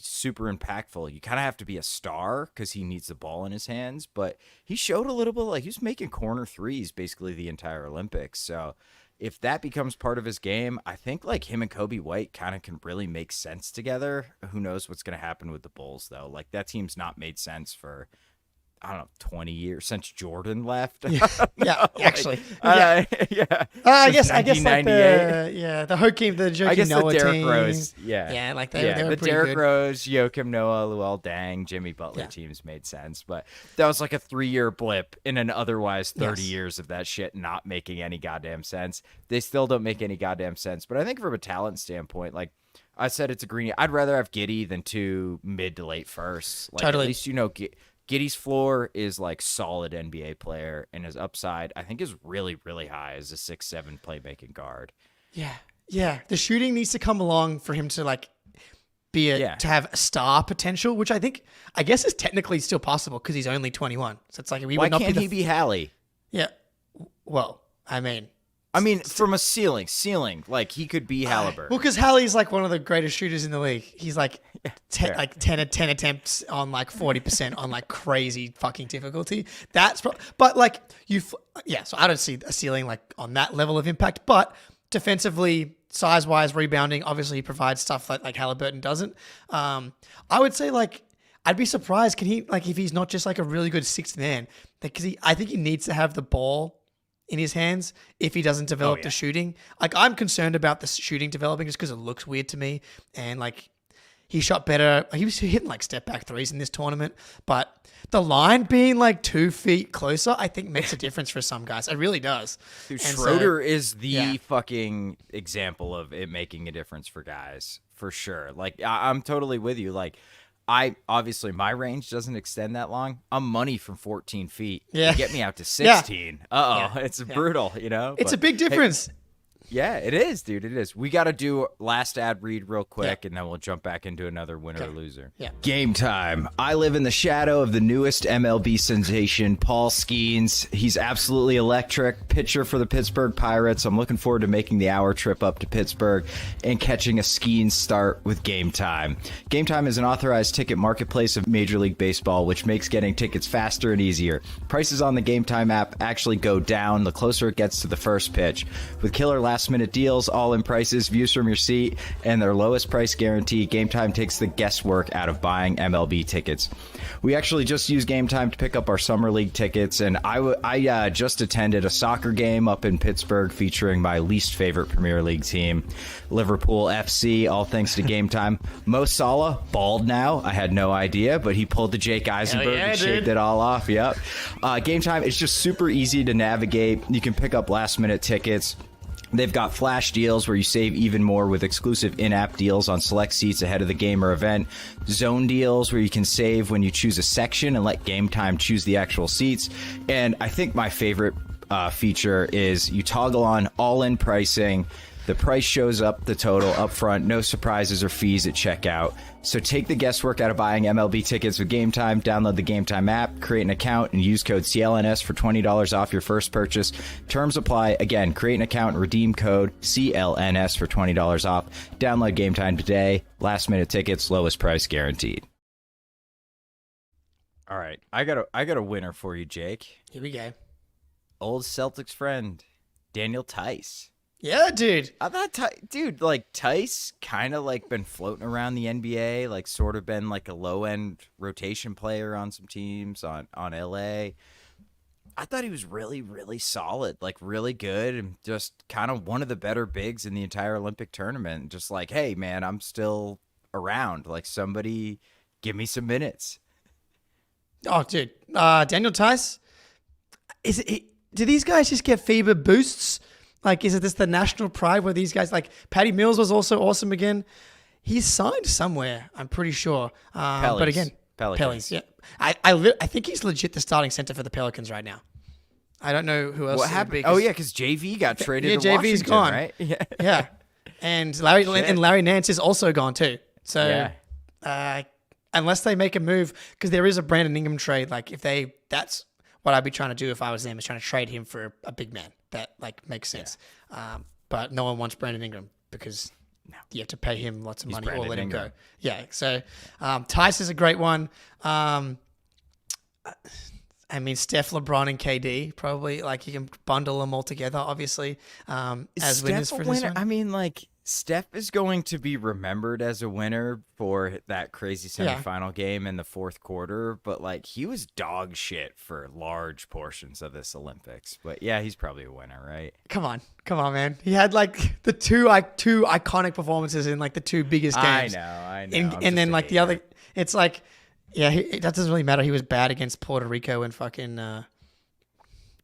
super impactful, you kind of have to be a star because he needs the ball in his hands. But he showed a little bit like he was making corner threes basically the entire Olympics. So if that becomes part of his game, I think like him and Kobe White kind of can really make sense together. Who knows what's going to happen with the Bulls, though? Like that team's not made sense for, I don't know, 20 years since Jordan left. Yeah, actually. Yeah. I guess like 1998. the Hakeem, the Joakim I guess Noah the Derrick team. Rose, yeah, Yeah, like they were the pretty Derrick good. Rose, Joakim Noah, Luol Deng, Jimmy Butler teams made sense, but that was like a 3-year blip in an otherwise 30 years of that shit not making any goddamn sense. They still don't make any goddamn sense, but I think from a talent standpoint, like I said, it's a greenie. I'd rather have Giddey than 2 mid to late firsts. Like Totally. at least Giddey's floor is like solid NBA player, and his upside I think is really, really high as a 6'7" playmaking guard. Yeah. The shooting needs to come along for him to like be to have star potential, which I guess is technically still possible because he's only 21. So it's like we Why would not can't be he be Hallie? Yeah. Well, I mean, from a ceiling, like he could be Halliburton. well, because Hallie's like one of the greatest shooters in the league. He's like 10 attempts on like 40% on like crazy fucking difficulty. But like so I don't see a ceiling like on that level of impact. But defensively, size-wise, rebounding, obviously he provides stuff like Halliburton doesn't. I would say like I'd be surprised can he like if he's not just like a really good sixth man because I think he needs to have the ball in his hands if he doesn't develop the shooting. Like I'm concerned about the shooting developing just because it looks weird to me. And like he shot better. He was hitting like step back threes in this tournament, but the line being like 2 feet closer, I think makes a difference for some guys. It really does. Dude, And Schroeder is the fucking example of it making a difference for guys for sure. Like I'm totally with you. Like obviously my range doesn't extend that long. I'm money from 14 feet. Yeah. You get me out to 16. Yeah. It's brutal, you know? It's But, a big difference. yeah, it is, dude. It is. We got to do last ad read real quick, and then we'll jump back into another winner or loser. Yeah. Game time. I live in the shadow of the newest MLB sensation, Paul Skeens. He's absolutely electric. Pitcher for the Pittsburgh Pirates. I'm looking forward to making the hour trip up to Pittsburgh and catching a Skeens start with Game Time. Game Time is an authorized ticket marketplace of Major League Baseball, which makes getting tickets faster and easier. Prices on the Game Time app actually go down the closer it gets to the first pitch. With killer last-minute deals, all-in prices, views from your seat, and their lowest price guarantee, Game Time takes the guesswork out of buying MLB tickets. We actually just used Game Time to pick up our Summer League tickets, and I just attended a soccer game up in Pittsburgh featuring my least favorite Premier League team, Liverpool FC, all thanks to Game Time. Mo Salah, bald now. I had no idea, but he pulled the Jake Eisenberg and shaved it all off. Yep. Game Time is just super easy to navigate. You can pick up last-minute tickets. They've got flash deals where you save even more with exclusive in-app deals on select seats ahead of the game or event. Zone deals where you can save when you choose a section and let Game Time choose the actual seats. And I think my favorite feature is you toggle on all-in pricing. The price shows up the total up front, no surprises or fees at checkout. So take the guesswork out of buying MLB tickets with Game Time. Download the Game Time app, create an account, and use code CLNS for $20 off your first purchase. Terms apply. Again, create an account and redeem code CLNS for $20 off. Download Game Time today. Last minute tickets, lowest price guaranteed. All right, I got a winner for you, Jake. Here we go. Old Celtics friend, Daniel Tice. Yeah, dude. I thought, dude, like Tice kind of like been floating around the NBA, like sort of been like a low end rotation player on some teams on LA. I thought he was really, really solid, like really good, and just kind of one of the better bigs in the entire Olympic tournament. Just like, hey, man, I'm still around. Like, somebody give me some minutes. Oh, dude. Daniel Tice, do these guys just get FIBA boosts? Like, is it just the national pride where these guys, like Patty Mills was also awesome again. He's signed somewhere, I'm pretty sure. But again, Pelicans. Yeah. I think he's legit the starting center for the Pelicans right now. I don't know who else. What happened? Oh yeah, because JV got traded. to JV's Washington, gone. right? Yeah. Yeah. And Larry Nance is also gone too. So unless they make a move, because there is a Brandon Ingram trade. Like that's what I'd be trying to do if I was them, is trying to trade him for a big man. That like makes sense. Yeah. But no one wants Brandon Ingram because you have to pay him lots of money or let him go. Yeah. So Tice is a great one. I mean, Steph, LeBron, and KD probably, like, you can bundle them all together, obviously, as winners for this one. I mean, like, Steph is going to be remembered as a winner for that crazy semifinal game in the fourth quarter, but, like, he was dog shit for large portions of this Olympics. But, yeah, he's probably a winner, right? Come on, man. He had, like, the two iconic performances in, like, the two biggest games. I know. And then, like, the other, it's like, yeah, that doesn't really matter. He was bad against Puerto Rico and fucking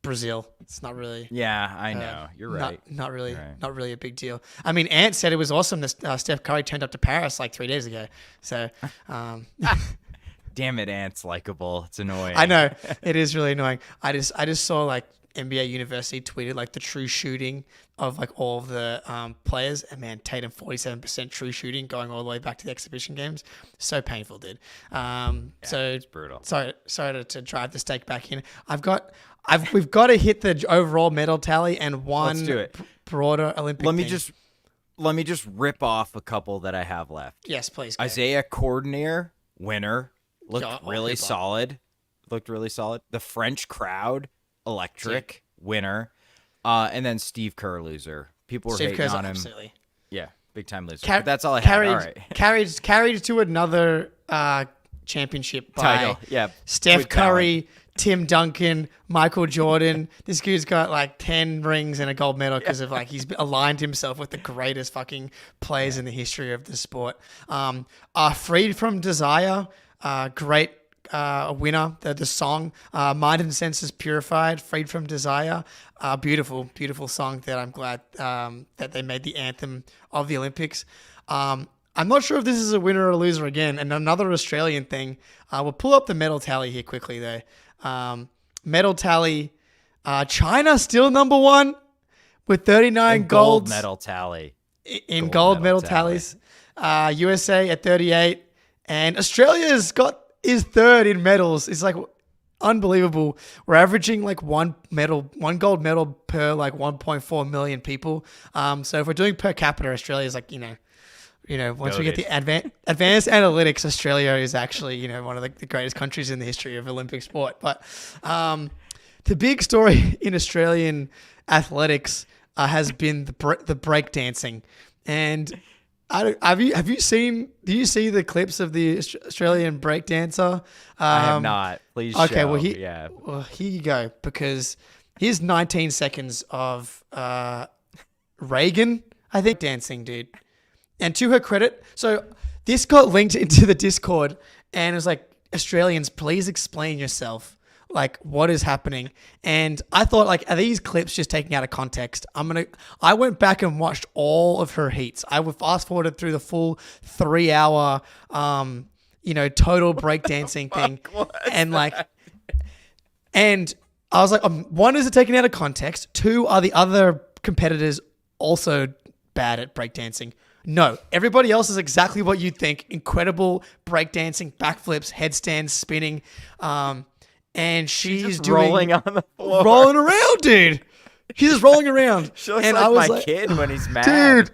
Brazil. It's not really. Yeah, I know. You're right. Not really. Right. Not really a big deal. I mean, Ant said it was awesome that Steph Curry turned up to Paris like 3 days ago. So, damn it, Ant's likable. It's annoying. I know it is really annoying. I just saw like NBA University tweeted like the true shooting of like all of the players, and man, Tatum 47% true shooting going all the way back to the exhibition games. So painful, dude. So it's brutal. Sorry to drive the stake back in. We've got to hit the overall medal tally and one Let's do it. Broader Olympic. Let me just rip off a couple that I have left. Yes, please. Go. Isaiah Cordonier, winner, looked Yeah, really solid. The French crowd, electric, winner. And then Steve Kerr, loser. People were hating on him. Absolutely. Yeah, big time loser. But that's all I had. All right. Carried to another championship by title. Yeah. Steph Curry, Tim Duncan, Michael Jordan. This dude's got like 10 rings and a gold medal because of like he's aligned himself with the greatest fucking players in the history of the sport. Freed from Desire, great winner. The song, Mind and Senses Purified, Freed from Desire. Beautiful song that I'm glad that they made the anthem of the Olympics. I'm not sure if this is a winner or a loser again. And another Australian thing, we'll pull up the medal tally here quickly though. Medal tally, China still number one with 39 gold medal tally. In gold medal tallies. USA at 38. And Australia's is third in medals. It's like unbelievable. We're averaging like one gold medal per like 1.4 million people. So if we're doing per capita, Australia's like, once we get the advanced analytics, Australia is actually, one of the greatest countries in the history of Olympic sport. But the big story in Australian athletics has been the break dancing. And do you see the clips of the Australian break dancer? I have not. Please okay, show. Well, here you go, because here's 19 seconds of Reagan, I think, dancing, dude. And to her credit, so this got linked into the Discord, and it was like, Australians, please explain yourself. Like, what is happening? And I thought, like, are these clips just taken out of context? I went back and watched all of her heats. I would fast forwarded through the full 3 hour, total breakdancing thing. And I was like, one, is it taken out of context? Two, are the other competitors also bad at breakdancing? No, everybody else is exactly what you think. Incredible breakdancing, backflips, headstands, spinning. And she's doing rolling on the floor. Rolling around, dude. She's just rolling around. She looks like my kid when he's mad. Dude.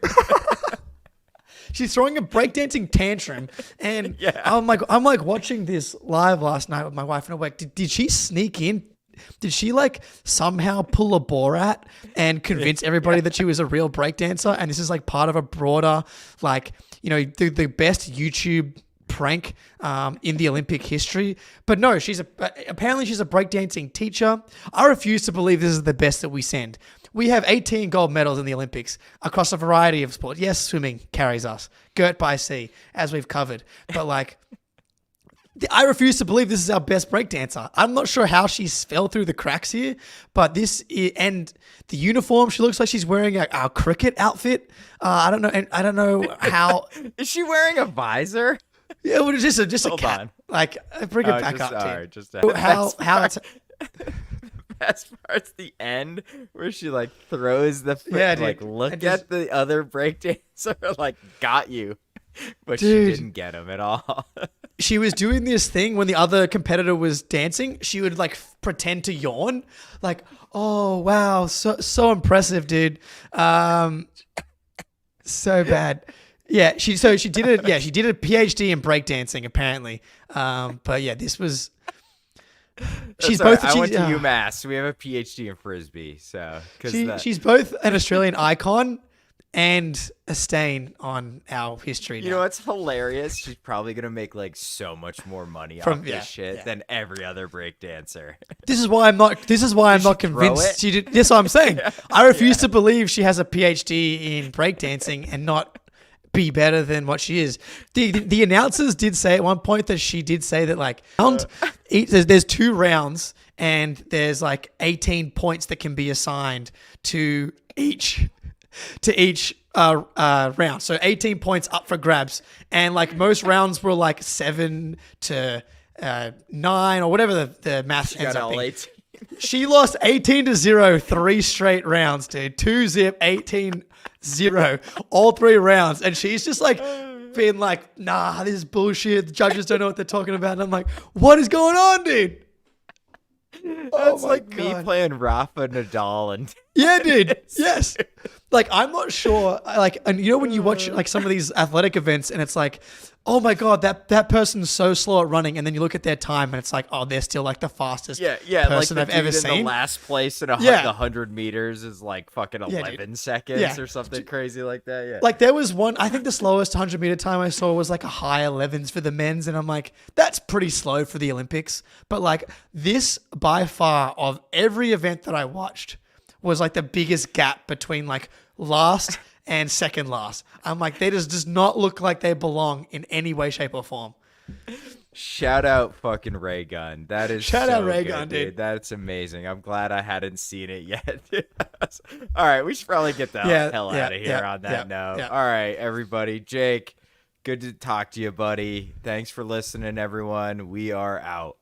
She's throwing a breakdancing tantrum. And I'm like watching this live last night with my wife, and I'm like, did she sneak in? Did she like somehow pull a Borat and convince everybody that she was a real breakdancer? And this is like part of a broader, like, the best YouTube prank in the Olympic history. But no, apparently she's a breakdancing teacher. I refuse to believe this is the best that we send. We have 18 gold medals in the Olympics across a variety of sports. Yes, swimming carries us. Girt by sea, as we've covered. But like, I refuse to believe this is our best breakdancer. I'm not sure how she fell through the cracks here, but and the uniform, she looks like she's wearing our cricket outfit. I don't know. And I don't know how. Is she wearing a visor? Yeah, well, just a Hold cap. on. Like, bring it back up, Sorry, Tim. just How that's. best part's the end where she like throws the foot, Yeah, dude. like look And just- at the other breakdancer, like got you, but Dude. she didn't get him at all. She was doing this thing when the other competitor was dancing. She would like pretend to yawn, like, "Oh wow, so impressive, dude." So bad. Yeah, she did it. Yeah, she did a PhD in breakdancing apparently. But yeah, this was. She's Sorry, both. I went to she's- UMass. We have a PhD in frisbee, so she's both an Australian icon and a stain on our history. You know what's hilarious? She's probably gonna make like so much more money off this shit than every other breakdancer. This is why I'm not. This is why I'm not throw convinced. it? She did. That's what I'm saying. I refuse to believe she has a PhD in breakdancing and not be better than what she is. The announcers did say at one point that she did say that like there's 2 rounds and there's like 18 points that can be assigned to each round. So 18 points up for grabs, and like most rounds were like 7 to 9 or whatever the math ends up being. She lost 18-0 3 straight rounds, dude. 2-zip, 18-0, all 3 rounds. And she's just like being like, nah, this is bullshit. The judges don't know what they're talking about. And I'm like, what is going on, dude? That's like me playing Rafa Nadal and Yeah, dude. Yes. Like, I'm not sure. Like, and you know when you watch like some of these athletic events and it's like, oh my God, that person's so slow at running, and then you look at their time and it's like, oh, they're still like the fastest person like I've ever in seen. The last place in the 100 meters is like fucking 11 seconds or something crazy like that. Yeah. Like there was one, I think the slowest 100-meter time I saw was like a high 11s for the men's, and I'm like, that's pretty slow for the Olympics. But like this, by far, of every event that I watched, was like the biggest gap between like last and second last. I'm like, they just does not look like they belong in any way, shape, or form. Shout out fucking Ray Gun. That is Shout so out Ray good, Gun, dude. That's amazing. I'm glad I hadn't seen it yet. All right, we should probably get the hell out of here on that note. Yeah. All right, everybody. Jake, good to talk to you, buddy. Thanks for listening, everyone. We are out.